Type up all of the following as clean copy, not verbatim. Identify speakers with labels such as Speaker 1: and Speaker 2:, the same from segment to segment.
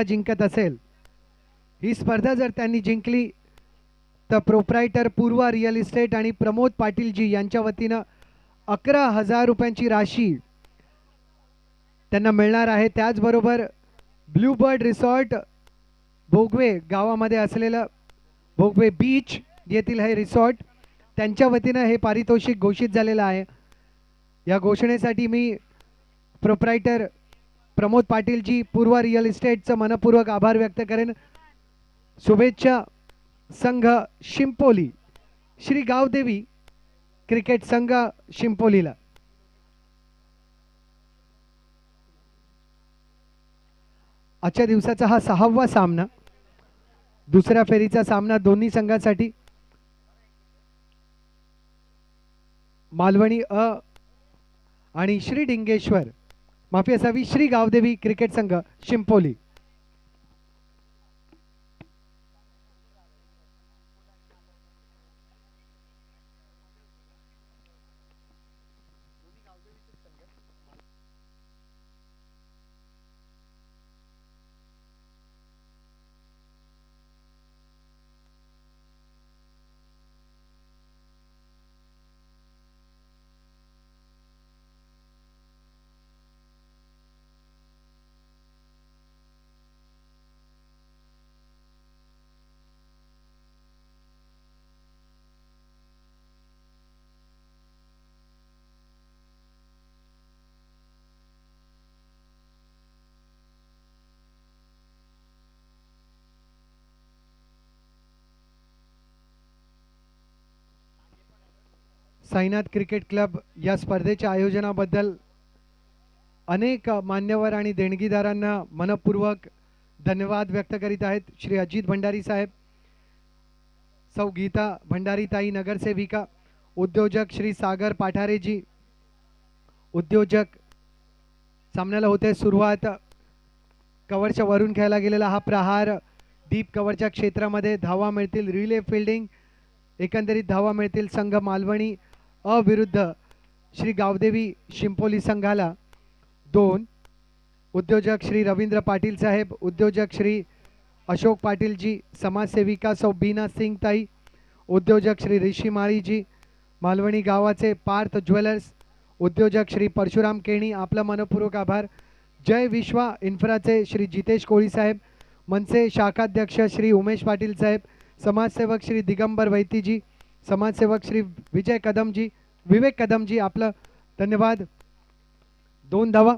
Speaker 1: जिंकत असेल, ही स्पर्धा जर त्यांनी जिंकली तर प्रोप्रायटर पूर्वा रिअल इस्टेट आणि प्रमोद पाटीलजी यांच्या वतीनं 11,000 रुपयांची राशी त्यांना मिळणार आहे. त्याचबरोबर ब्लूबर्ड रिसॉर्ट भोगवे गावामध्ये असलेलं भोगवे बीच येथील हे रिसॉर्ट, त्यांच्या वतीनं हे पारितोषिक घोषित झालेलं आहे. या घोषणेसाठी मी प्रोप्रायटर प्रमोद पाटीलजी पूर्वा रिअल इस्टेटचं मनपूर्वक आभार व्यक्त करेन. शुभेच्छा संघ शिंपोली, श्री गावदेवी क्रिकेट संघ शिंपोलीला. आजच्या दिवसाचा हा 6वा सामना, दुसऱ्या फेरीचा सामना दोन्ही संघासाठी. मालवणी अ आणि श्री डिंगेश्वर, माफी असावी, श्री गावदेवी क्रिकेट संघ शिंपोली. साईनाथ क्रिकेट क्लब या स्पर्धेच्या आयोजनाबद्दल अनेक मान्यवर आणि देणगीदारांना मनपूर्वक धन्यवाद व्यक्त करीत आहेत. श्री अजित भंडारी साहेब, सौ गीता भंडारी ताई नगरसेविका, उद्योजक श्री सागर पाठारेजी, उद्योजक. सामन्याला होते सुरुवात. कव्हरच्या वरून खेळला गेलेला हा प्रहार डीप कव्हरच्या क्षेत्रामध्ये धावा मिळतील. रिले फिल्डिंग, एकंदरीत धावा मिळतील संघ मालवणी अविरुद्ध श्री गावदेवी शिंपोली संघाला 2. उद्योजक श्री रवींद्र पाटील साहेब, उद्योजक श्री अशोक पाटीलजी, समाजसेविका सौ बीना सिंग ताई, उद्योजक श्री ऋषी माळीजी, मालवणी गावाचे पार्थ ज्वेलर्स, उद्योजक श्री परशुराम केणी, आपला मनपूर्वक आभार. जय विश्वा इन्फ्राचे श्री जितेश कोळी साहेब, मनसे शाखाध्यक्ष श्री उमेश पाटील साहेब, समाजसेवक श्री दिगंबर वैतीजी, समाजसेवक श्री विजय कदमजी, विवेक कदमजी, आपलं धन्यवाद. 2 धावा.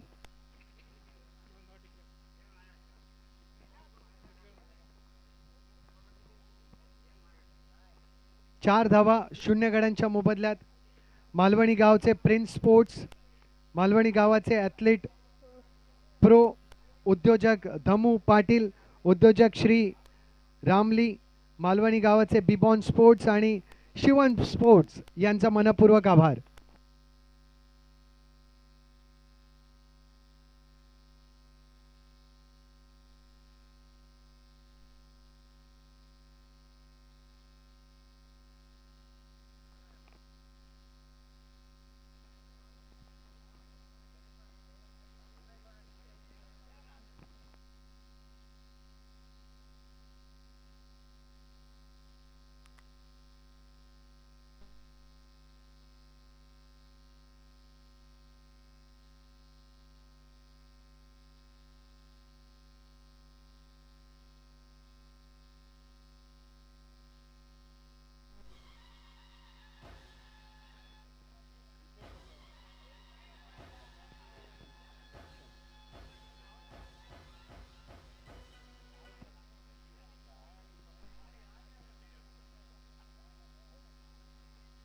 Speaker 1: 4 धावा 0 गड्यांच्या मोबदल्यात. मालवणी गावचे प्रिन्स स्पोर्ट्स, मालवणी गावाचे ॲथलीट प्रो, उद्योजक धमू पाटील, उद्योजक श्री रामली, मालवणी गावाचे बिबॉन स्पोर्ट्स आणि शिवन स्पोर्ट्स यांचा मनपूर्वक आभार.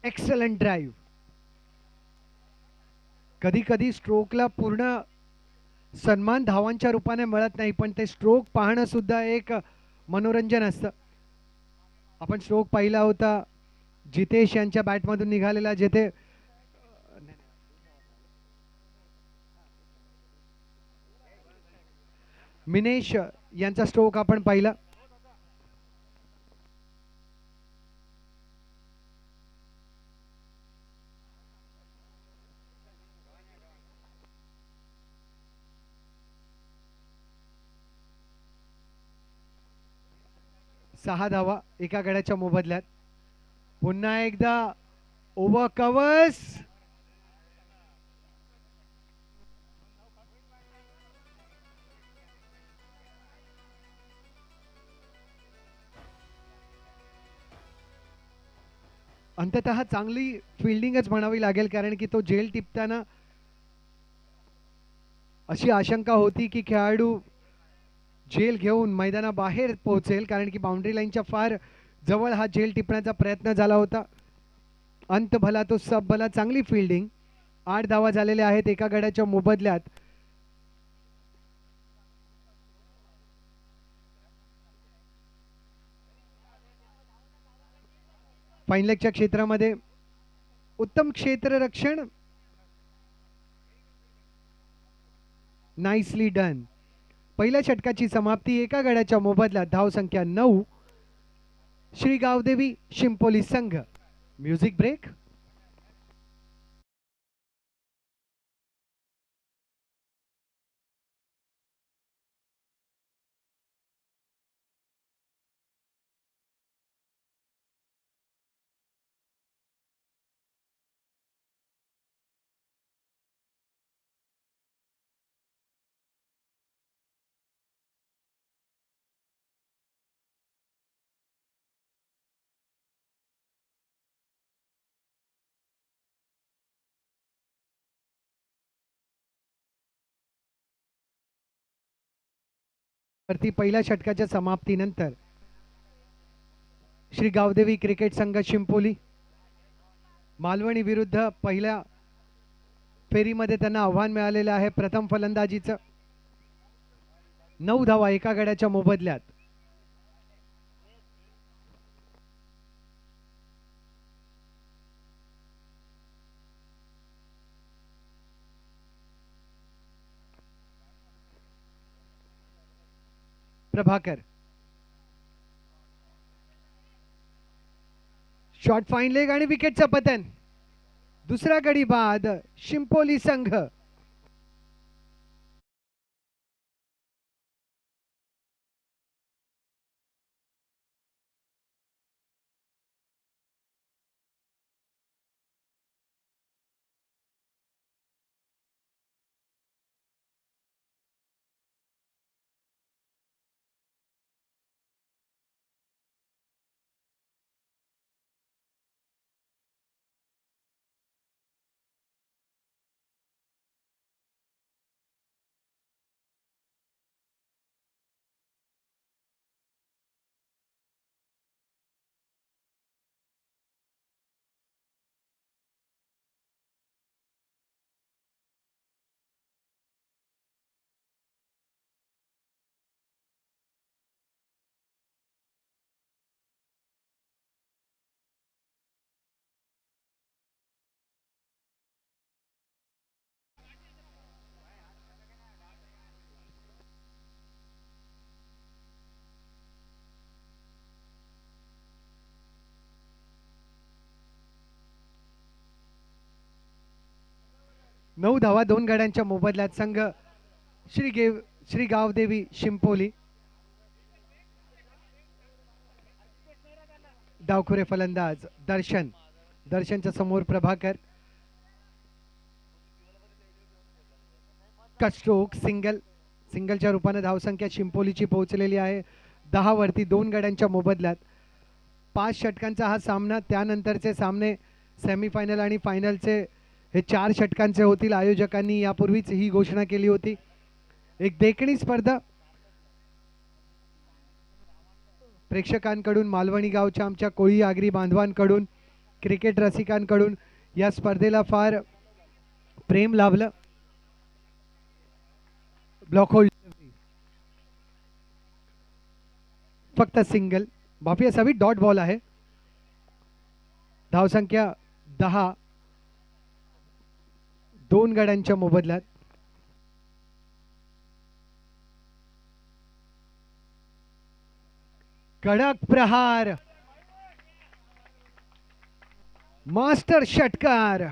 Speaker 1: Excellent drive. कधी कधी स्ट्रोकला पूर्ण सन्मान धावांच्या रूपाने मिळत नाही, पण ते स्ट्रोक पाहणं सुद्धा एक मनोरंजन असतं. आपण स्ट्रोक पाहिला होता जितेश यांच्या बॅटमधून निघालेला, जेथे मिनेश यांचा स्ट्रोक आपण पाहिला. 6 धावा एका गड्याच्या मोबदल्यात. पुन्हा एकदा ओव्हर कव्हर्स. अंततः चांगली फिल्डिंगच म्हणावी लागेल, कारण की तो झेल टिपताना अशी आशंका होती की खेळाडू झेल घेऊन मैदानाबाहेर पोहोचेल, कारण की बाउंड्री लाईनच्या फार जवळ हा झेल टिपण्याचा प्रयत्न झाला होता. अंत भला तो सब भला. चांगली फिल्डिंग. 8 धावा झालेल्या आहेत एका गड्याच्या मोबदल्यात. फाईन लेगच्या क्षेत्रामध्ये उत्तम क्षेत्ररक्षण. Nicely done. पहिल्या षटकाची समाप्ती एका गड्याच्या मोबदल्यात. धाव संख्या 9. श्री गावदेवी शिंपोली संघ. Music break. वरती पहिल्या षटकाच्या समाप्तीनंतर श्री गावदेवी क्रिकेट संघ शिंपोली मालवणी विरुद्ध पहिल्या फेरीमध्ये त्यांना आव्हान मिळालेलं आहे प्रथम फलंदाजीचं. 9 धावा एका गड्याच्या मोबदल्यात. प्रभाकर. शॉट फाईन लेग आणि विकेटचं पतन. दुसरा गडी बाद शिंपोली संघ. नऊ धावा 2 गड्यांच्या मोबदल्यात संघ श्री गावदेवी शिंपोली. डावखुरे फलंदाज दर्शनच्या समोर प्रभाकर. कट स्ट्रोक सिंगलच्या रूपाने धावसंख्या शिंपोलीची पोहोचलेली आहे 10 वरती 2 गड्यांच्या मोबदल्यात. 5 षटकांचा हा सामना. त्यानंतरचे सामने सेमीफायनल आणि फायनलचे हे 4 षटकांचे होतील. आयोजकांनी यापूर्वीच ही घोषणा केली होती. एक देखणी स्पर्धा. प्रेक्षकांकडून, मालवणी गावच्या आमच्या कोळी आगरी बांधवांकडून, क्रिकेट रसिकांकडून या स्पर्धेला फार प्रेम लाभलं. ब्लॉक होल्ड फक्त सिंगल. माफी असावी, डॉट बॉल आहे. धावसंख्या 10 2 गड्यांच्या मोबदल्यात. कडक प्रहार. मास्टर षटकार.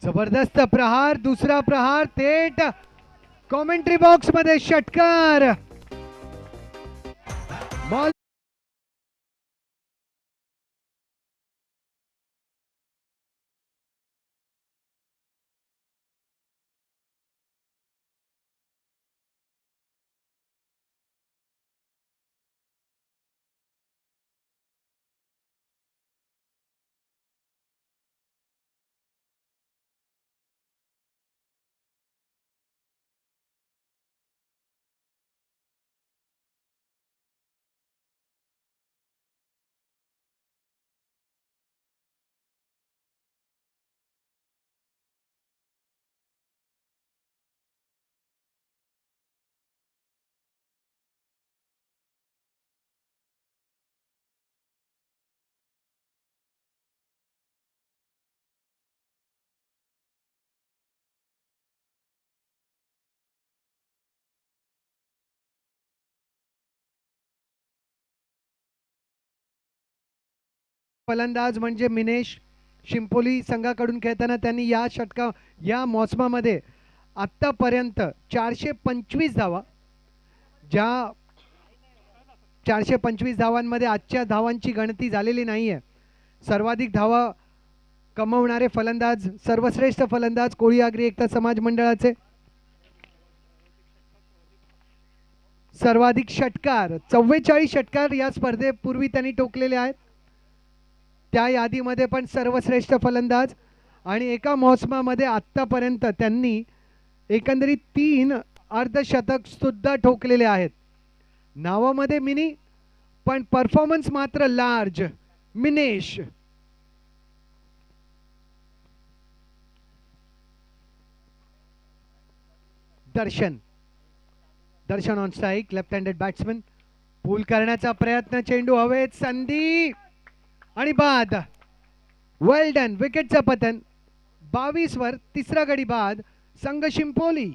Speaker 1: जबरदस्त प्रहार, दुसरा प्रहार थेट कॉमेंट्री बॉक्स मध्ये षटकार. बॉल फलंदाज म्हणजे मिनेश शिंपोली संघाकडून खेळताना त्यांनी या मोसमामध्ये आतापर्यंत 425 धावा, ज्या 425 धावांमध्ये आजच्या धावांची गणती झालेली नाहीये. सर्वाधिक धावा कमवणारे फलंदाज, सर्वश्रेष्ठ फलंदाज कोळी आगरी एकता समाज मंडळाचे. सर्वाधिक षटकार 44 षटकार या स्पर्धेपूर्वी त्यांनी टोकलेले आहेत. त्या यादीमध्ये पण सर्वश्रेष्ठ फलंदाज आणि एका मोसमामध्ये आतापर्यंत त्यांनी एकंदरीत 3 अर्धशतक सुद्धा ठोकलेले आहेत. नावामध्ये मिनी पण परफॉर्मन्स मात्र large. Minesh Darshan on strike, left handed batsman. Pull करण्याचा प्रयत्न, चेंडू हवेत, संधी आणि बाद. वेल डन. विकेटचं पतन. 22 वर तिसरा गडी बाद संघ शिंपोली.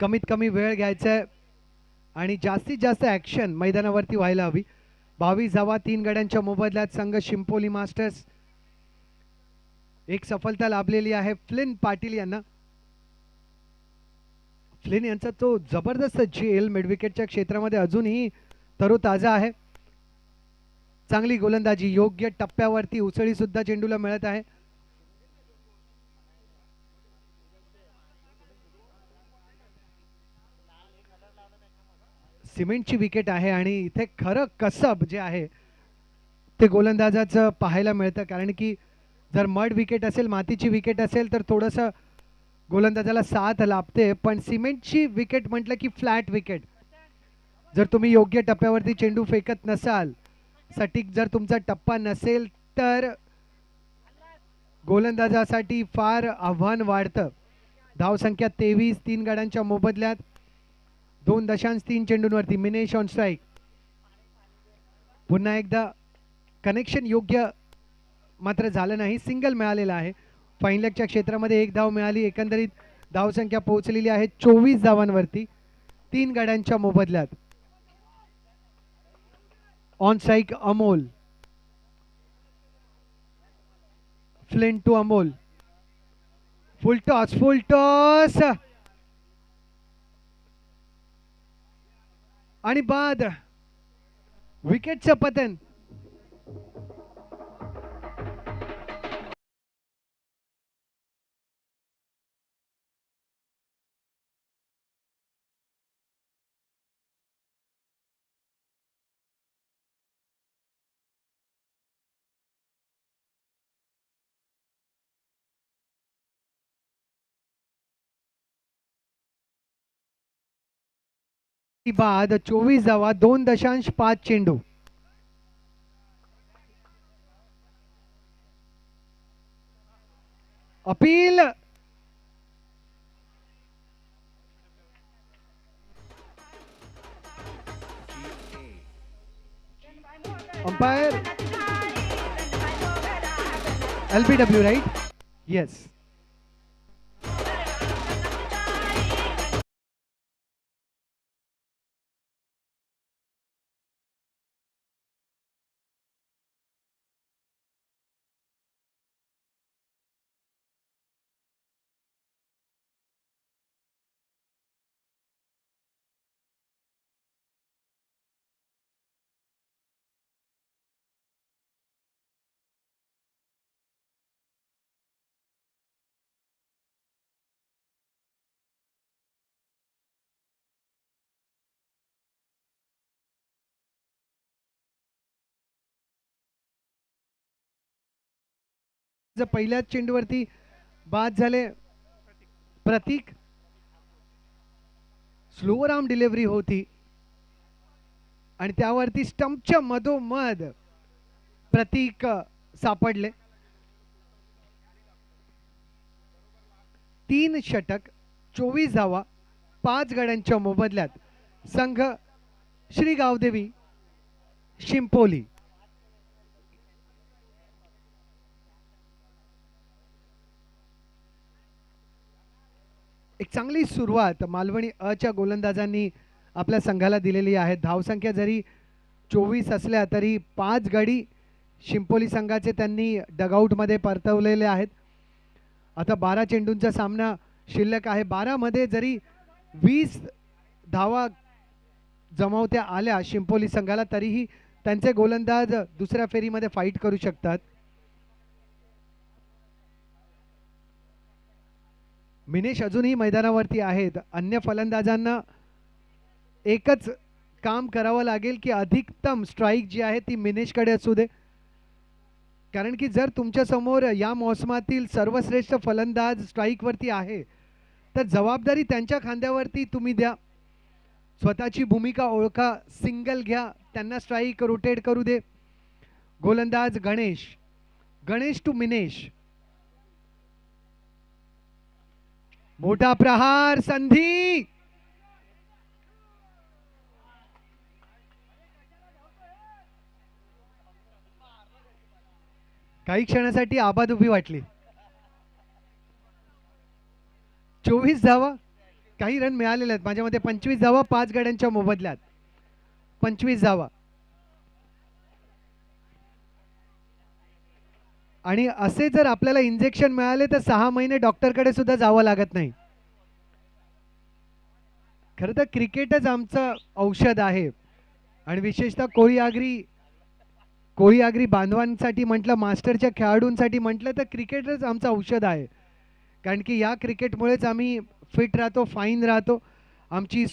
Speaker 1: कमीत कमी वेळ घ्यायचा आणि जास्तीत जास्त ऍक्शन मैदानावरती व्हायला हवी. 22 धावा 3 गड्यांच्या मोबदल्यात संघ शिंपोली मास्टर्स एक सफलता लाभलेली आहे फ्लिन पाटील यांना. फ्लिन यांचा तो जबरदस्त झेल मिडविकेटच्या क्षेत्रामध्ये अजूनही तरोताजा आहे. चांगली गोलंदाजी, योग्य टप्प्यावरती उसळी सुद्धा चेंडूला मिळत आहे. सिमेंटची विकेट आहे आणि इथे खरं कसब जे आहे ते गोलंदाजाचं पाहायला मिळतं. कारण की जर मड विकेट असेल, मातीची विकेट असेल तर थोडंसं गोलंदाजाला साथ लाभते. पण सिमेंटची विकेट म्हटलं की फ्लॅट विकेट. जर तुम्ही योग्य टप्प्यावरती चेंडू फेकत नसाल, सटीक जर तुमचा टप्पा नसेल तर गोलंदाजासाठी फार आव्हान वाढतं. धावसंख्या 23, 3 गड्यांच्या मोबदल्यात 2.3 चेंडूंवरती मिनेश ऑन स्ट्राइक. पुन्हा एकदा कनेक्शन योग्य मात्र झालं नाही, सिंगल मिळालेला आहे. फाईन लेगच्या क्षेत्रामध्ये 1 धाव मिळाली. एकंदरीत धावसंख्या पोहोचलेली आहे 24 धावांवरती 3 गड्यांच्या मोबदल्यात. On strike Amol. फ्लिन टू अमोल. फुल टॉस आणि बाद. विकेटचं पतन. बाद 24 धावा 2.5 चेंडू. Appeal umpire LBW, right? Yes. पहिल्याच चेंडूवरती बाद झाले प्रतीक. स्लोअर आर्म डिलिव्हरी होती आणि त्यावरती स्टंपच्या मधोमध प्रतीक सापडले. 3 षटक 24 धावा 5 गड्यांच्या मोबदल्यात संघ श्री गावदेवी शिंपोली. एक चांगली सुरुवात मालवणी अच्या गोलंदाजांनी आपल्या संघाला दिलेली आहे. धावसंख्या जरी 24 असल्या तरी 5 गडी शिंपोली संघाचे त्यांनी डगआउटमध्ये परतवलेले आहेत. आता 12 चेंडूंचा सामना शिल्लक आहे. 12 मध्ये जरी 20 धावा जमावत्या आल्या शिंपोली संघाला तरीही त्यांचे गोलंदाज दुसऱ्या फेरीमध्ये फाईट करू शकतात. मिनेश अजूनही मैदानावरती आहेत. अन्य फलंदाजांना एकच काम करावं लागेल की अधिकतम स्ट्राईक जी आहे ती मिनेशकडे असू दे, कारण की जर तुमच्या समोर या मोसमातील सर्वश्रेष्ठ फलंदाज स्ट्राईकवरती आहे तर जबाबदारी त्यांच्या खांद्यावरती तुम्ही द्या. स्वतःची भूमिका ओळखा, सिंगल घ्या, त्यांना स्ट्राईक रोटेट करू दे. गोलंदाज गणेश टू मिनेश. मोठा प्रहार, संधी. काही क्षणासाठी आबाद उभी वाटली. 24 धावा, काही रन मिळालेले आहेत माझ्या मते. 25 धावा 5 गड्यांच्या मोबदल्यात. 25 धावा. आणि असे जर आपल्याला इंजेक्शन मिळाले तर 6 महिने डॉक्टरकडे सुद्धा जावं लागत नाही. खरं तर क्रिकेटच आमचं औषध आहे आणि विशेषतः कोळी आगरी बांधवांसाठी म्हटलं, मास्टरच्या खेळाडूंसाठी म्हटलं तर क्रिकेटच आमचं औषध आहे. कारण की या क्रिकेटमुळेच आम्ही फिट राहतो, फाईन राहतो, आमची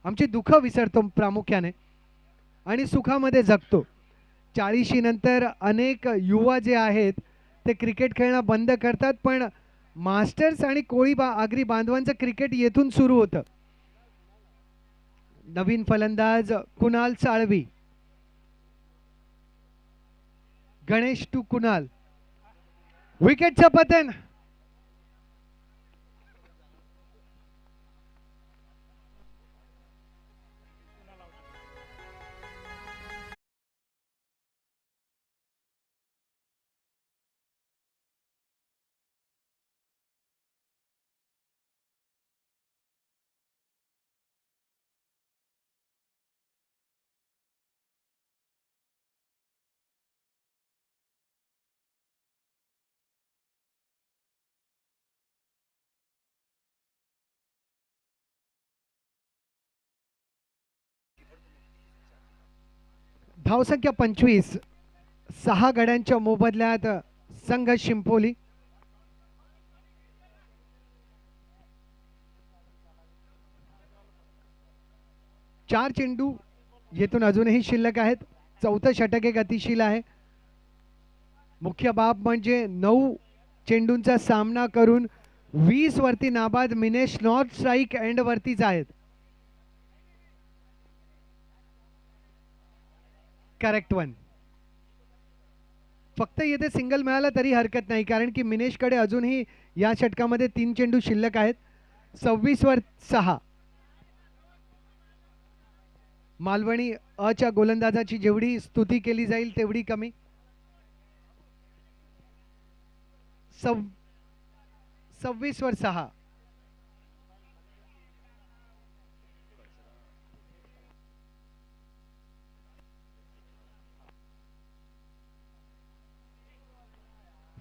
Speaker 1: आमची दुःख विसरतो प्रामुख्याने आणि सुखामध्ये जगतो. 40 नंतर अनेक युवा जे आहेत ते क्रिकेट खेळणं बंद करतात, पण मास्टर्स आणि आगरी बांधवांचं क्रिकेट येथून सुरू होतं. नवीन फलंदाज कुणाल साळवी. गणेश टू कुणाल. विकेटचं पतन. धावसंख्या 25. 6 गड्यांच्या मोबदल्यात संघ शिंपोली. चार चेंडू येथून अजूनही शिल्लक आहेत. चौथं षटक एक गतिशील आहे. मुख्य बाब म्हणजे 9 चेंडूंचा सामना करून 20 वरती नाबाद मिनेश नॉर्थ स्ट्राईक एंड वरतीच आहेत. Correct one. फक्त येथे सिंगल मिळाला तरी हरकत नाही, कारण की मिनेशकडे अजूनही या षटकामध्ये 3 चेंडू शिल्लक आहेत. 26 वर 6. मालवणी अच्या गोलंदाजाची जेवढी स्तुती केली जाईल तेवढी कमी. 26 वर 6.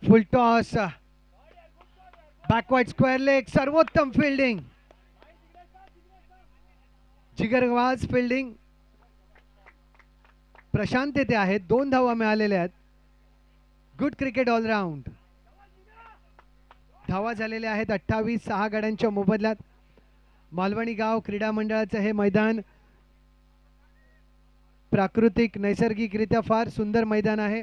Speaker 1: फुल टॉस, बॅकवर्ड स्क्वेअर लेग, सर्वोत्तम फिल्डिंग, जिगरबाज फिल्डिंग. प्रशांत येथे आहेत. 2 धावा मिळालेल्या आहेत. Good cricket all around. धावा झालेल्या आहेत 28. 6 गड्यांच्या मोबदल्यात. मालवणी गाव क्रीडा मंडळाचं हे मैदान प्राकृतिक नैसर्गिकरित्या फार सुंदर मैदान आहे.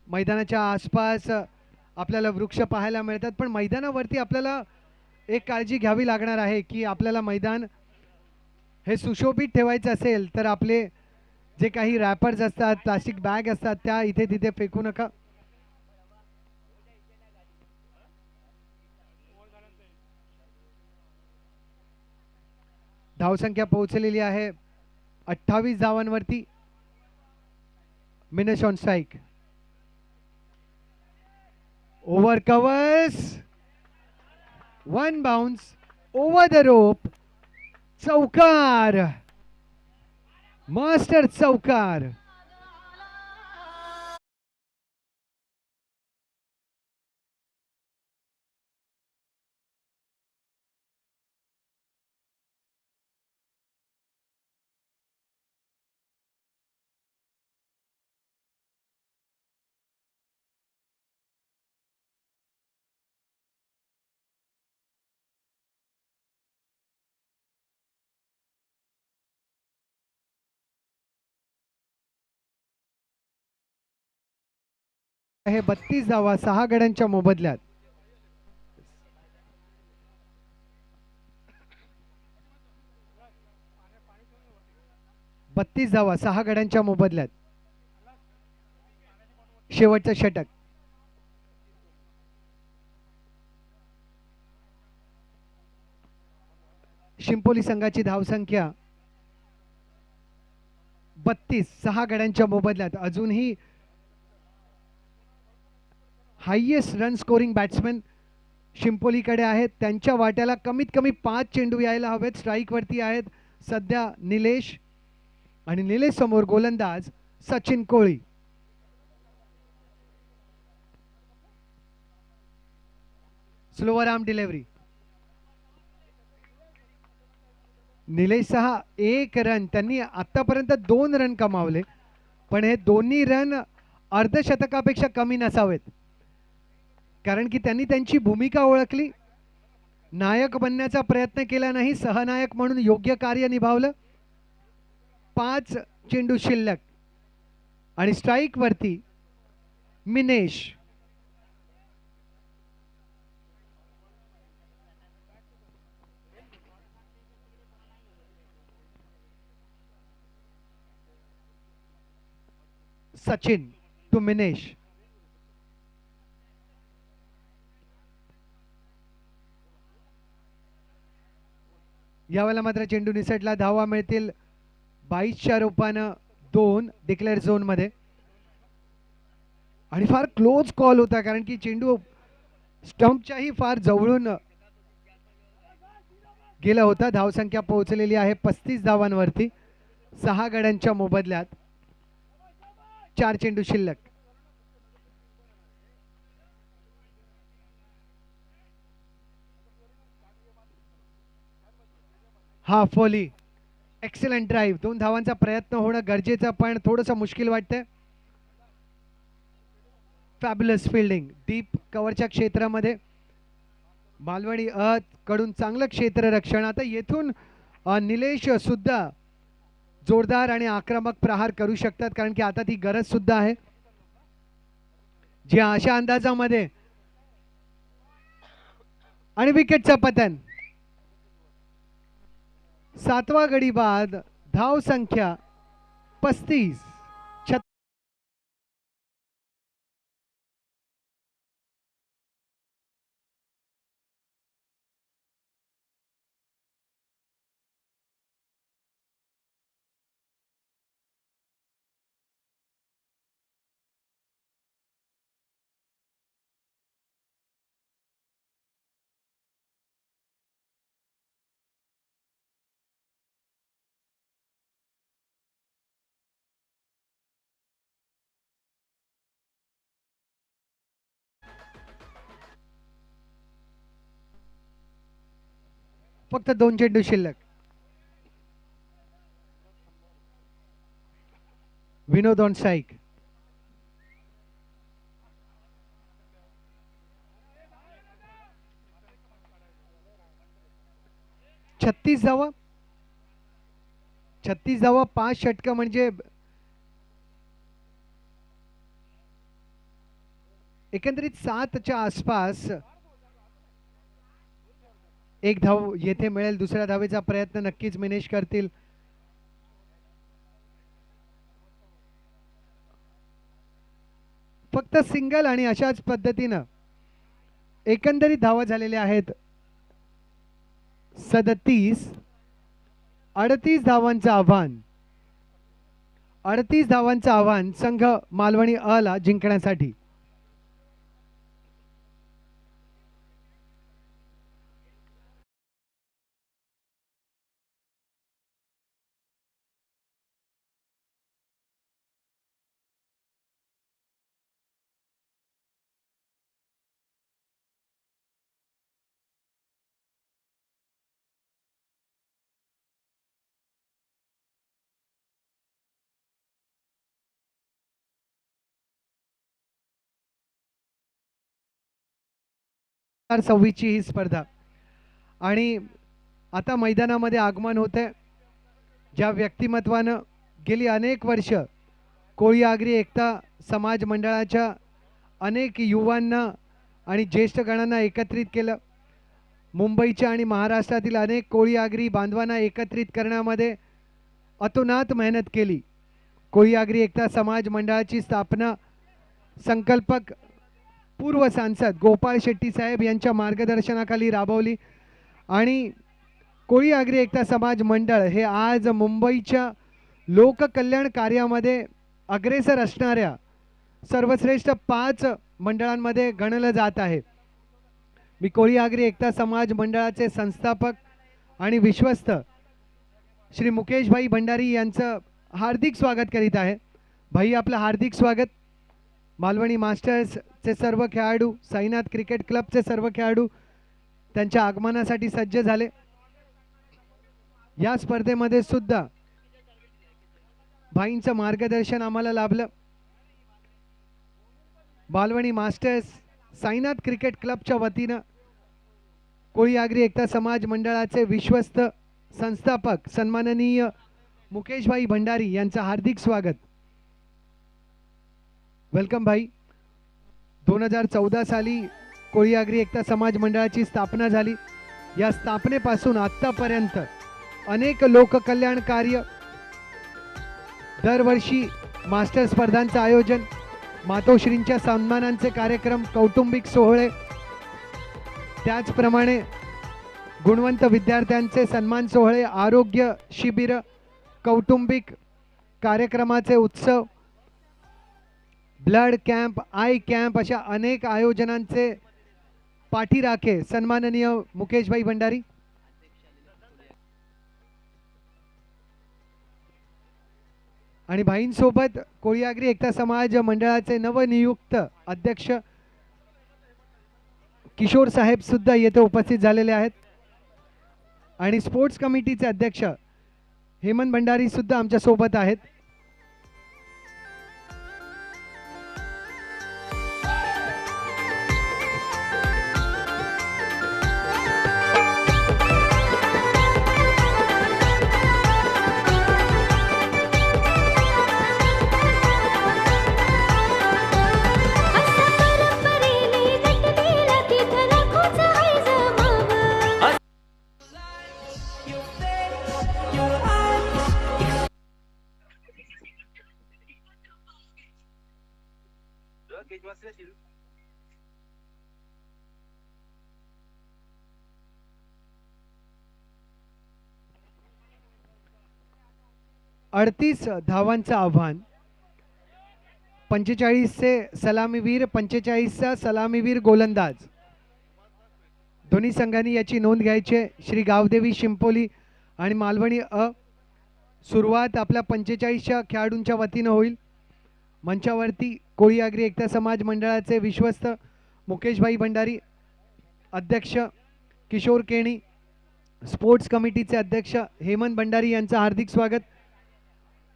Speaker 1: मैदानाच्या आसपास आपल्याला वृक्ष पाहायला मिळतात, पण मैदानावरती आपल्याला एक काळजी घ्यावी लागणार आहे की आपल्याला मैदान हे सुशोभित ठेवायचं असेल तर आपले जे काही रॅपर्स असतात, प्लास्टिक बॅग असतात, त्या इथे तिथे फेकू नका. धावसंख्या पोहोचलेली आहे 28 धावांवरती. Minesh on strike. Over covers, 1 bounce over the rope. चौकार, मास्टर चौकार. हे 32 धावा 6 गड्यांच्या मोबदल्यात. बत्तीस धावा 6 गड्यांच्या मोबदल्यात. शेवटचं षटक. शिंपोली संघाची धावसंख्या 32. 6 गड्यांच्या मोबदल्यात. अजूनही हायेस्ट रन स्कोरिंग बॅट्समॅन शिंपोलीकडे आहेत. त्यांच्या वाट्याला कमीत कमी 5 चेंडू यायला हवेत. स्ट्राईक वरती आहेत सध्या निलेश, आणि निलेश समोर गोलंदाज Sachin Koli. Slower arm delivery. Nilesh सहा 1 रन. त्यांनी आतापर्यंत 2 रन कमावले, पण हे दोन्ही रन अर्धशतकापेक्षा कमी नसावेत, कारण की त्यांनी त्यांची भूमिका ओळखली, नायक बनण्याचा प्रयत्न केला नाही, सहनायक म्हणून योग्य कार्य निभावलं. 5 चेंडू शिल्लक आणि स्ट्राईक वरती मिनेश. सचिन टू मिनेश. यावेळेला मात्र चेंडू निसटला. धावा मिळतील 22च्या रूपानं 2 डिक्लेअर झोन मध्ये, आणि फार क्लोज कॉल होता, कारण की चेंडू स्टंपच्याही फार जवळून गेला होता. धावसंख्या पोहोचलेली आहे 35 धावांवरती 6 गड्यांच्या मोबदल्यात. 4 चेंडू शिल्लक. हा फॉली. Excellent drive. 2 धावांचा प्रयत्न होणं गरजेचं, पण थोडंसं मुश्किल वाटतंय. Fabulous fielding. डीप कव्हरच्या क्षेत्रामध्ये मालवणी कडून चांगलं क्षेत्ररक्षण. आता येथून निलेश सुद्धा जोरदार आणि आक्रमक प्रहार करू शकतात, कारण की आता ती गरज सुद्धा आहे. जी अशा अंदाजामध्ये, आणि विकेटचं पतन. 7वा गडी बाद. धाव संख्या 35. फक्त 2 चेंडू शिल्लक. विनोद ऑन स्ट्राइक. छत्तीस धावा. 36 धावा 5 षटकं म्हणजे एकंदरीत 7च्या आसपास. एक धाव येथे मिळेल. दुसऱ्या धावेचा प्रयत्न नक्कीच मिनेश करतील. फक्त सिंगल आणि अशाच पद्धतीनं एकंदरीत धावा झालेल्या आहेत 37. 38 धावांचं आव्हान. 38 धावांचं आव्हान संघ मालवणी अ ला जिंकण्यासाठी. सव्वीसची ही स्पर्धा आणि आता मैदानामध्ये आगमन होते ज्या व्यक्तिमत्वानं गेली अनेक वर्ष कोळी आगरी एकता समाज मंडळाच्या अनेक युवांना आणि ज्येष्ठ गणांना एकत्रित केलं. मुंबईच्या आणि महाराष्ट्रातील अनेक कोळी आगरी बांधवांना एकत्रित करण्यामध्ये अतोनात मेहनत केली. कोळी आगरी एकता समाज मंडळाची स्थापना संकल्पक पूर्व सांसद गोपाळ शेट्टी साहेब यांच्या मार्गदर्शनाखाली राबवली आणि कोळी आगरी एकता समाज मंडळ हे आज मुंबईच्या लोककल्याण कार्यामध्ये अग्रेसर असणाऱ्या सर्वश्रेष्ठ 5 मंडळांमध्ये गणलं जात आहे. मी कोळी आगरी एकता समाज मंडळाचे संस्थापक आणि विश्वस्त श्री मुकेशभाई भंडारी यांचं हार्दिक स्वागत करीत आहे. भाई आपलं हार्दिक स्वागत. मालवणी मास्टर्सचे सर्व खेळाडू, साईनाथ क्रिकेट क्लबचे सर्व खेळाडू त्यांच्या आगमनासाठी सज्ज झाले. या स्पर्धेमध्ये सुद्धा भाईंचं मार्गदर्शन आम्हाला लाभलं. मालवणी मास्टर्स साईनाथ क्रिकेट क्लबच्या वतीनं कोळी आगरी एकता समाज मंडळाचे विश्वस्त संस्थापक सन्माननीय मुकेशभाई भंडारी यांचं हार्दिक स्वागत. वेलकम भाई. 2014 साली कोळी आगरी एकता समाज मंडळाची स्थापना झाली. या स्थापनेपासून आत्तापर्यंत अनेक लोककल्याण कार्य, दरवर्षी मास्टर स्पर्धांचं आयोजन, मातोश्रींच्या सन्मानांचे कार्यक्रम, कौटुंबिक सोहळे, त्याचप्रमाणे गुणवंत विद्यार्थ्यांचे सन्मान सोहळे, आरोग्य शिबिर, कौटुंबिक कार्यक्रमाचे उत्सव, ब्लड कॅम्प, आय कॅम्प अशा अनेक आयोजनांचे पाठीराखे सन्माननीय मुकेशभाई भंडारी. आणि भाईंसोबत कोळी आगरी एकता समाज मंडळाचे नवनियुक्त अध्यक्ष किशोर साहेब सुद्धा येथे उपस्थित झालेले आहेत आणि स्पोर्ट्स कमिटीचे अध्यक्ष हेमंत भंडारी सुद्धा आमच्या सोबत आहेत. 38 धावांचं आव्हान. 45चे सलामीवीर, 45चा सलामीवीर गोलंदाज. दोन्ही संघांनी याची नोंद घ्यायची आहे. श्री गावदेवी शिंपोली आणि मालवणी अ. सुरुवात आपल्या 45च्या खेळाडूंच्या वतीनं होईल. मंचावरती कोळी आगरी एकता समाज मंडळाचे विश्वस्त मुकेशभाई भंडारी, अध्यक्ष किशोर केणी, स्पोर्ट्स कमिटीचे अध्यक्ष हेमंत भंडारी यांचं हार्दिक स्वागत.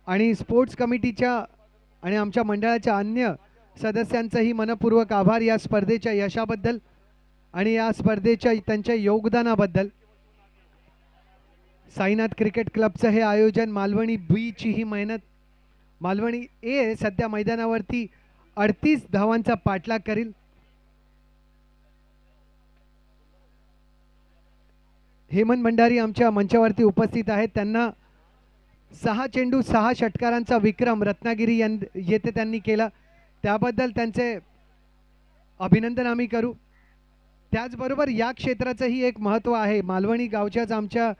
Speaker 1: आणि स्पोर्ट्स कमिटीच्या आणि आमच्या मंडळाच्या अन्य सदस्यांचंही मनपूर्वक आभार या स्पर्धेच्या यशाबद्दल आणि या स्पर्धेच्या त्यांच्या योगदानाबद्दल. साईनाथ क्रिकेट क्लबचं हे आयोजन, मालवणी बीची ही मेहनत. मालवणी ए सध्या मैदानावरती 38 धावांचा पाठलाग करील. हेमंत भंडारी आमच्या मंचावरती उपस्थित आहेत. त्यांना 6 चेंडू 6 षटकारांचा विक्रम रत्नागिरी येथे त्यांनी केला, त्याबद्दल त्यांचे अभिनंदन आम्ही करू. त्याचबरोबर या क्षेत्राचंही एक महत्त्व आहे. मालवणी गावच्याच आमच्या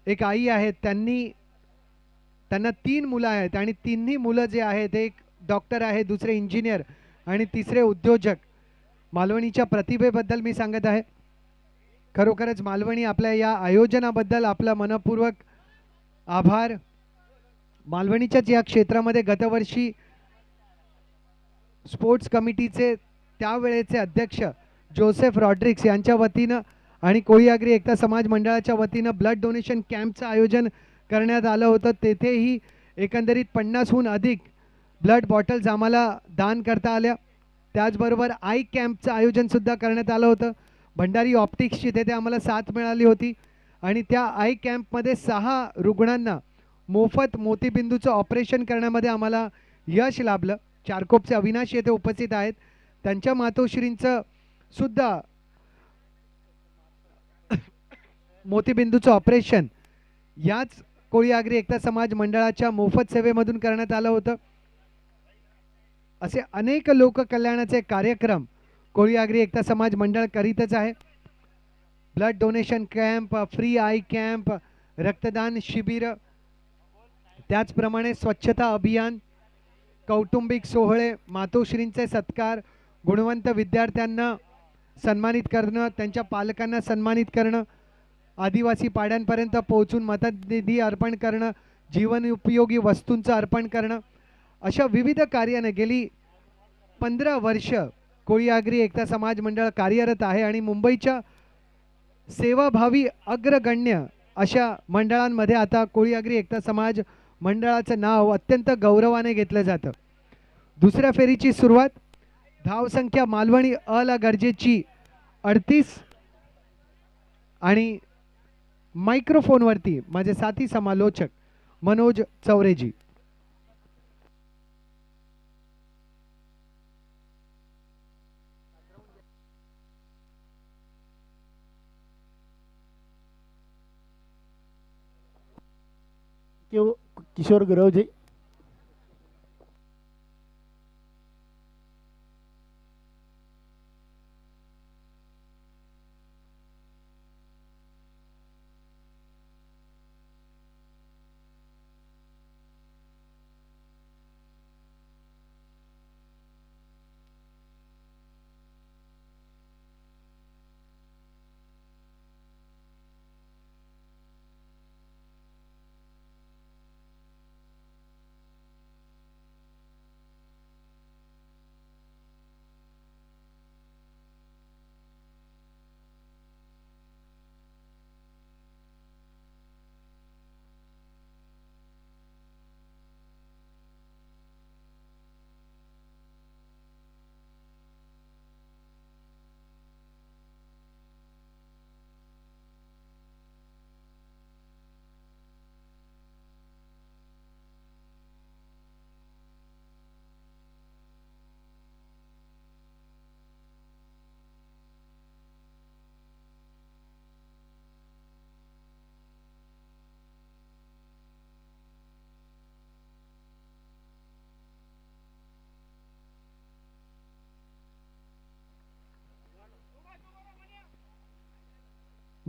Speaker 1: एक आई आहेत, त्यांना 3 मुलं आहेत आणि तिन्ही मुलं जे आहेत, एक डॉक्टर आहे, दुसरे इंजिनियर आणि तिसरे उद्योजक. मालवणीच्या प्रतिभेबद्दल मी सांगत आहे. खरोखरच मालवणी आपल्या या आयोजनाबद्दल आपला मनपूर्वक आभार. मालवणीच्याच या क्षेत्रामध्ये गतवर्षी स्पोर्ट्स कमिटीचे त्यावेळेचे अध्यक्ष जोसेफ रॉड्रिक्स यांच्या वतीनं आणि कोळी आगरी एकता समाज मंडळाच्या वतीनं ब्लड डोनेशन कॅम्पचं आयोजन करण्यात आलं होतं. तेथेही एकंदरीत 50हून अधिक ब्लड बॉटल्स आम्हाला दान करता आल्या. त्याचबरोबर आय कॅम्पचं आयोजनसुद्धा करण्यात आलं होतं. भंडारी ऑप्टिक्सची तेथे आम्हाला साथ मिळाली होती आणि त्या आय कॅम्पमध्ये 6 रुग्णांना मोफत मोतीबिंदूचं ऑपरेशन करण्यामध्ये आम्हाला यश लाभलं. चारकोपचे अविनाश येथे उपस्थित आहेत. त्यांच्या मातोश्रींचं सुद्धा मोतीबिंदूचं ऑपरेशन याच कोळी आगरी एकता समाज मंडळाच्या मोफत सेवेमधून करण्यात आलं होतं. असे अनेक लोककल्याणाचे कार्यक्रम कोळी आगरी एकता समाज मंडळ करीतच आहे. Blood donation camp, free I camp, रक्तदान शिबिर, त्याचप्रमाणे स्वच्छता अभियान, कौटुंबिक सोहळे, मातोश्रींचे सत्कार, गुणवंत विद्यार्थ्यांना सन्मानित करणं, त्यांच्या पालकांना सन्मानित करणं, आदिवासी पाड्यांपर्यंत पोहोचून मतनिधी अर्पण करणं, जीवनोपयोगी वस्तूंचं अर्पण करणं, अशा विविध कार्याने गेली 15 वर्ष कोळी आगरी एकता समाज मंडळ कार्यरत आहे आणि मुंबईच्या सेवाभावी अग्रगण्य अशा मंडळांमध्ये आता कोळी आगरी एकता समाज मंडळाचं नाव अत्यंत गौरवाने घेतलं जातं. दुसऱ्या फेरीची सुरुवात. धावसंख्या मालवणी अ ला गरजेची 38 आणि मायक्रोफोनवरती माझे साथी समालोचक मनोज चौरेजी.
Speaker 2: किशोर गुरवजी.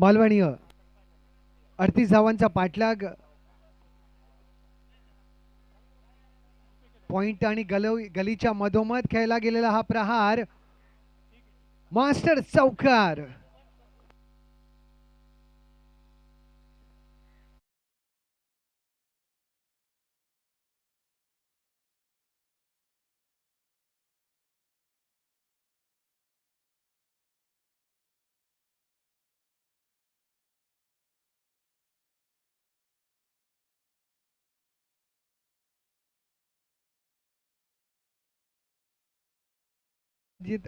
Speaker 1: मालवणी 38 धावांचा पाठलाग. पॉइंट आणि गलीच्या मधोमध खेळला गेलेला हा प्रहार मास्टर चौकार.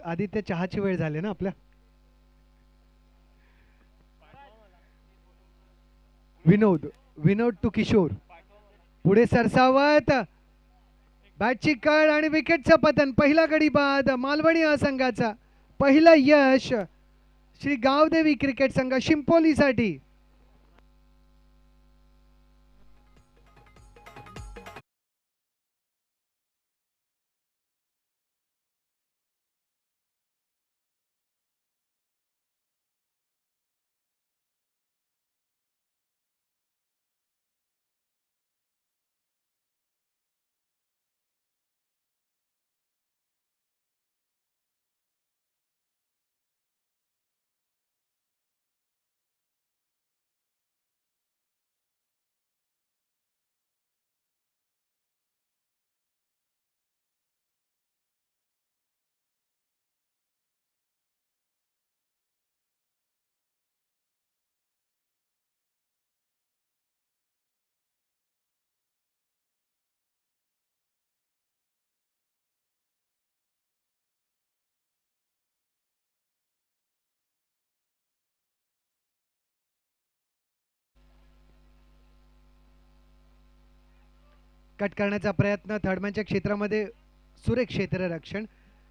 Speaker 1: आदित्य चहाची वेळ झाली ना आपल्या. विनोद विनोद टू किशोर पुढे सरसावत बॅटची कळ आणि विकेटचं पतन. पहिला गडी बाद मालवणी संघाचा. पहिलं यश श्री गावदेवी क्रिकेट संघ शिंपोलीसाठी. कट करण्याचा प्रयत्न. थर्डमॅनच्या क्षेत्रामध्ये सुरेख क्षेत्ररक्षण.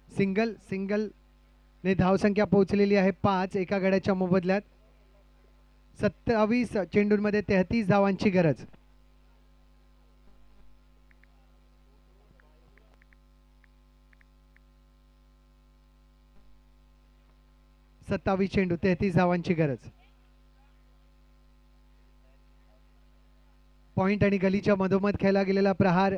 Speaker 1: सिंगल ने धावसंख्या पोहोचलेली आहे 5 एका गड्याच्या मोबदल्यात. 27 चेंडूंमध्ये 33 धावांची गरज. चेंडू 33 धावांची गरज. पॉइंट आणि गलीच्या मधोमध खेळला गेलेला प्रहार.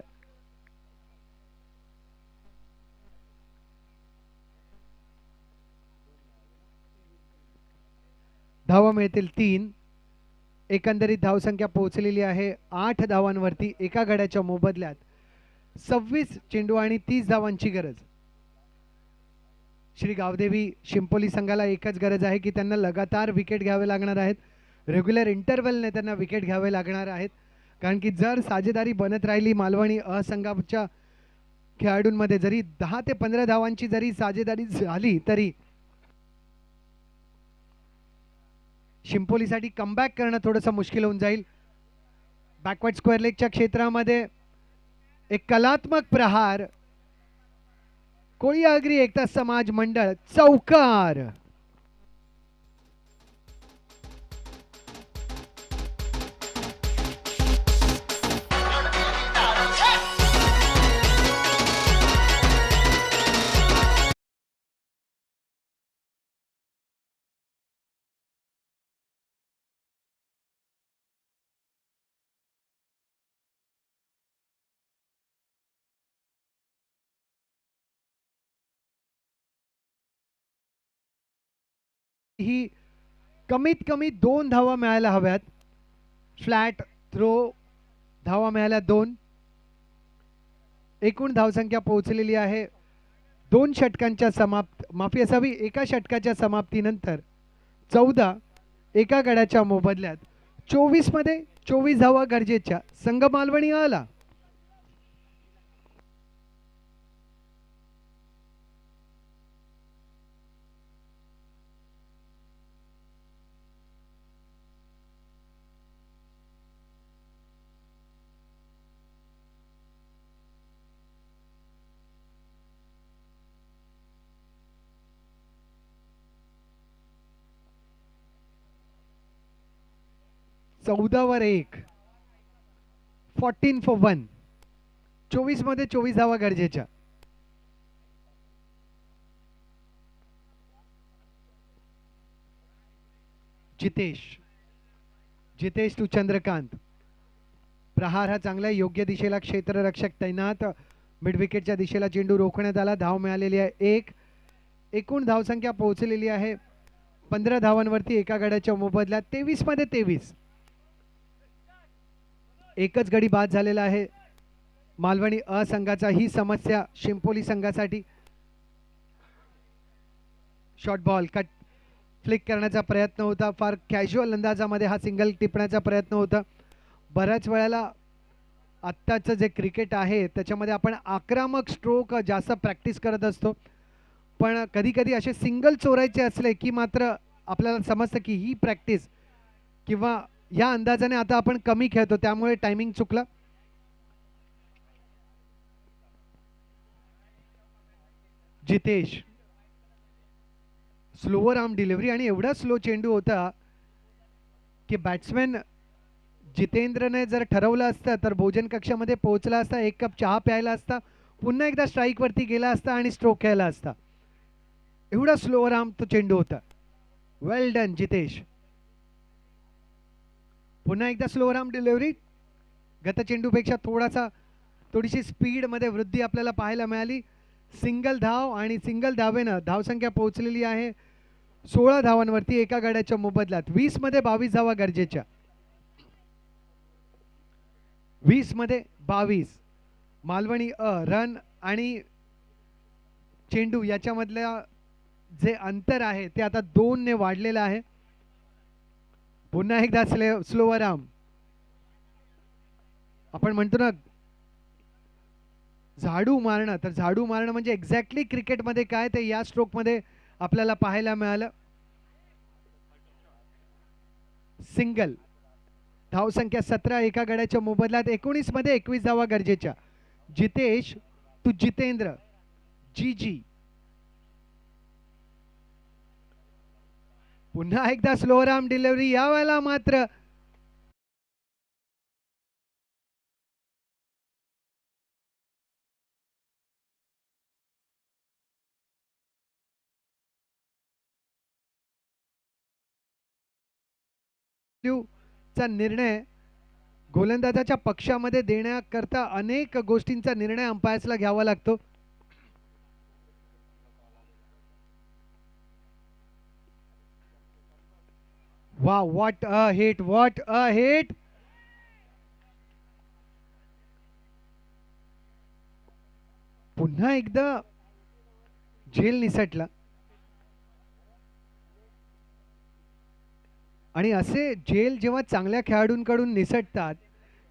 Speaker 1: धावा मिळतील 3. एकंदरीत धावसंख्या पोहोचलेली आहे 8 धावांवरती एका गड्याच्या मोबदल्यात. 26 चेंडू आणि 30 धावांची गरज. श्री गावदेवी शिंपोली संघाला एकच गरज आहे की त्यांना लगातार विकेट घ्यावे लागणार आहेत. रेग्युलर इंटरव्हलने त्यांना विकेट घ्यावे लागणार आहेत. कारण की जर साजेदारी बनत राहिली मालवणी संघाच्या खेळाडूंमध्ये, जरी 10 ते 15 धावांची जरी साजेदारी झाली तरी शिंपोलीसाठी कमबॅक करणं थोडंसं मुश्किल होऊन जाईल. बॅकवर्ड स्क्वेअर लेगच्या क्षेत्रामध्ये एक कलात्मक प्रहार. कोळी आगरी एकता समाज मंडळ चौकार. ही कमीत कमी 2 धावा मिळायला हव्यात. फ्लॅट थ्रो धावा मिळाल्या 2. एकूण धावसंख्या पोहोचलेली आहे 2 षटकांच्या माफी असावी, एका षटकाच्या समाप्तीनंतर 14 एका गड्याच्या मोबदल्यात. 24 मध्ये 24 धावा गरजेच्या. संघ मालवणी आला. वर 1. 14 for 1. 24 मध्ये 24 धावा गरजेच्या. जितेश. जितेश टू चंद्रकांत. प्रहार हा चांगला योग्य दिशेला क्षेत्ररक्षक तैनात. मिड विकेटच्या दिशेला चेंडू रोखण्यात आला. धाव मिळालेली आहे 1. एकूण धावसंख्या पोहोचलेली आहे 15 धावांवरती एका गड्याच्या मोबदल्यात. 23 मध्ये 23. एकच गडी बाद झालेला आहे मालवणी अ संघाचा. ही समस्या शिंपोली संघासाठी. शॉर्ट बॉल कट फ्लिक करण्याचा प्रयत्न होता. फार कॅज्युअल अंदाजामध्ये हा सिंगल टिपण्याचा प्रयत्न होता. बऱ्याच वेळेला आत्ताचं जे क्रिकेट आहे त्याच्यामध्ये आपण आक्रमक स्ट्रोक जास्त प्रॅक्टिस करत असतो, पण कधी कधी असे सिंगल चोरायचे असले की मात्र आपल्याला समजतं की ही प्रॅक्टिस किंवा या अंदाजाने आता आपण कमी खेळतो, त्यामुळे टायमिंग चुकलं. जितेश स्लोवर आर्म डिलिव्हरी आणि एवढा स्लो चेंडू होता की बॅट्समॅन जितेंद्रने जर ठरवलं असतं तर भोजन कक्षामध्ये पोहोचला असता, 1 कप चहा प्यायला असता, पुन्हा एकदा स्ट्राईक वरती गेला असता आणि स्ट्रोक खेळला असता. एवढा स्लोअर आर्म तो चेंडू होता. वेल डन जितेश. पुन्हा एकदा स्लोअर आर्म डिलिव्हरी. गत चेंडूपेक्षा थोडीशी स्पीड मध्ये वृद्धी आपल्याला पाहायला मिळाली. सिंगल धाव आणि सिंगल धावेनं धावसंख्या पोहोचलेली आहे 16 धावांवरती एका गड्याच्या मोबदल्यात. 20 मध्ये 22 धावा गरजेच्या. 20 मध्ये 22. मालवणी अ रन आणि चेंडू याच्यामधल्या जे अंतर आहे ते आता 2 ने वाढलेलं आहे. पुन्हा एकदा स्लोअर आर्म. आपण म्हणतो ना झाडू मारणं, तर झाडू मारणं म्हणजे एक्झॅक्टली क्रिकेटमध्ये काय ते या स्ट्रोकमध्ये आपल्याला पाहायला मिळालं. सिंगल. धावसंख्या 17 एका गड्याच्या मोबदल्यात. 19 मध्ये 21 धावा गरजेच्या. जितेश टू जितेंद्र. जी जी. पुन्हा एकदा स्लोअर आर्म डिलिव्हरी. यावेळेला मात्र चा निर्णय गोलंदाजाच्या पक्षामध्ये देण्याकरता अनेक गोष्टींचा निर्णय अंपायर्सला घ्यावा लागतो. वा what a hit, what a hit. पुन्हा एकदा झेल निसटला आणि असे झेल जेव्हा चांगल्या खेळाडूंकडून निसटतात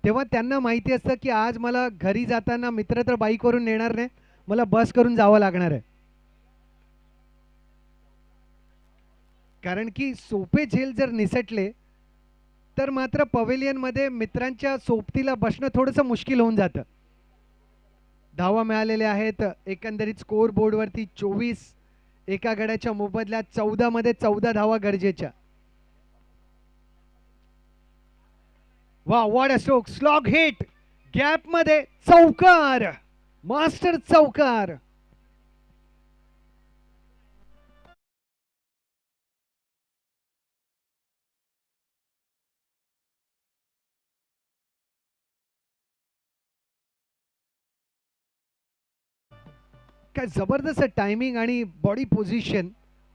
Speaker 1: तेव्हा त्यांना माहिती असतं की आज मला घरी जाताना मित्र तर बाईकवरून नेणार नाही, मला बस करून जावं लागणार आहे. कारण की सोपे झेल जर निसटले तर मात्र पवेलियन मध्ये मित्रांच्या सोबतीला बसणं थोडंसं मुश्किल होऊन जातं. धावा मिळालेल्या आहेत एकंदरीत स्कोर बोर्डवरती 24 एका गड्याच्या मोबदल्यात. 14 मध्ये 14 धावा गरजेच्या. वा what a stroke. Slog hit. Gap मध्ये चौकार. मास्टर चौकार. काय जबरदस्त टायमिंग आणि बॉडी पोझिशन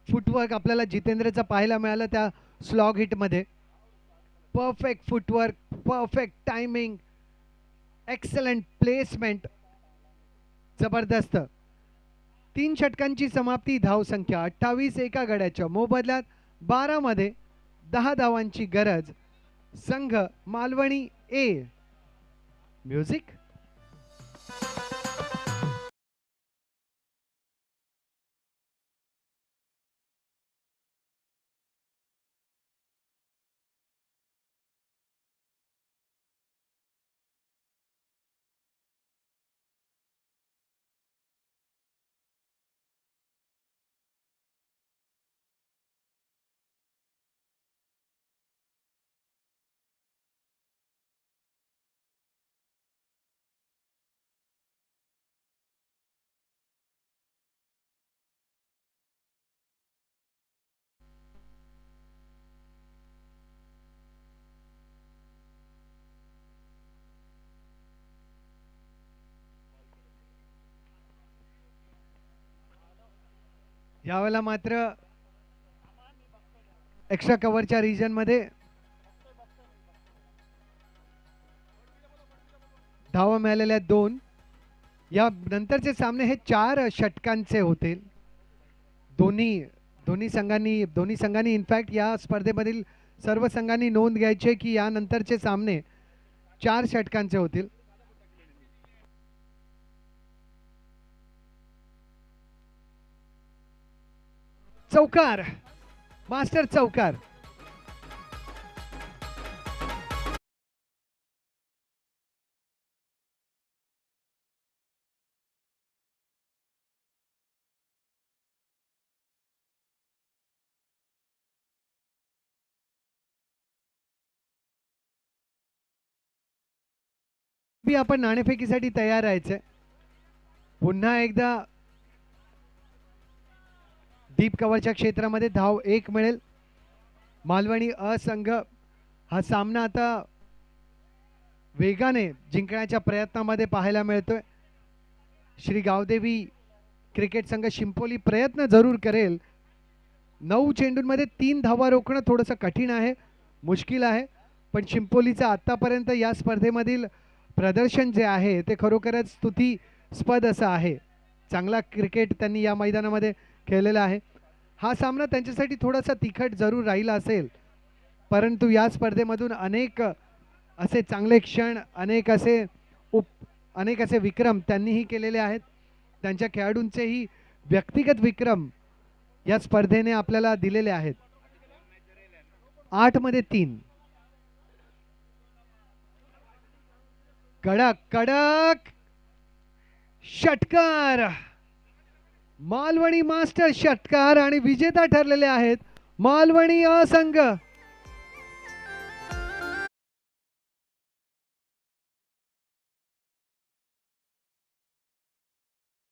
Speaker 1: फुटवर्क आपल्याला जितेंद्रचा पाहायला मिळालं त्या स्लॉग हिट मध्ये. Perfect footwork, perfect timing, excellent placement. जबरदस्त. 3 षटकांची समाप्ती. धावसंख्या 28 एका गड्याच्या मोबदल्यात. 12 मध्ये 10 धावांची गरज. संघ मालवणी ए. म्युझिक. यावेळेला मात्र एक्स्ट्रा कव्हरच्या रिजन मध्ये धावा मिळालेल्या 2. या नंतरचे सामने हे 4 षटकांचे होतील. दोन्ही संघांनी इनफॅक्ट या स्पर्धेमधील सर्व संघांनी नोंद घ्यायची की यानंतरचे सामने 4 षटकांचे होतील. चौकार, मास्टर चौकार. आपण नाणेफेकीसाठी तयार राहायचंय. पुन्हा एकदा डीप कव्हरच्या क्षेत्रामध्ये धाव 1 मिळेल. मालवणी असंघ हा सामना आता वेगाने जिंकण्याच्या प्रयत्नामध्ये पाहायला मिळतोय. श्री गावदेवी क्रिकेट संघ शिंपोली प्रयत्न जरूर करेल. 9 चेंडूंमध्ये 3 धावा रोखणं थोडंसं कठीण आहे, मुश्किल आहे. पण शिंपोलीचं आतापर्यंत या स्पर्धेमधील प्रदर्शन जे आहे ते खरोखरच स्तुतीस्पद असं आहे. चांगला क्रिकेट त्यांनी या मैदानामध्ये खेळलेला आहे. हा सामना त्यांच्यासाठी थोडासा तिखट जरूर राहिला असेल, परंतु या स्पर्धेमधून अनेक असे चांगले क्षण, अनेक असे विक्रम त्यांनीही केलेले आहेत. त्यांच्या खेळाडूंचेही व्यक्तिगत विक्रम या स्पर्धेने आपल्याला दिलेले आहेत. 8 मध्ये 3. कडक षटकार, मालवणी मास्टर षटकार आणि विजेता ठरलेले आहेत मालवणी असंघ.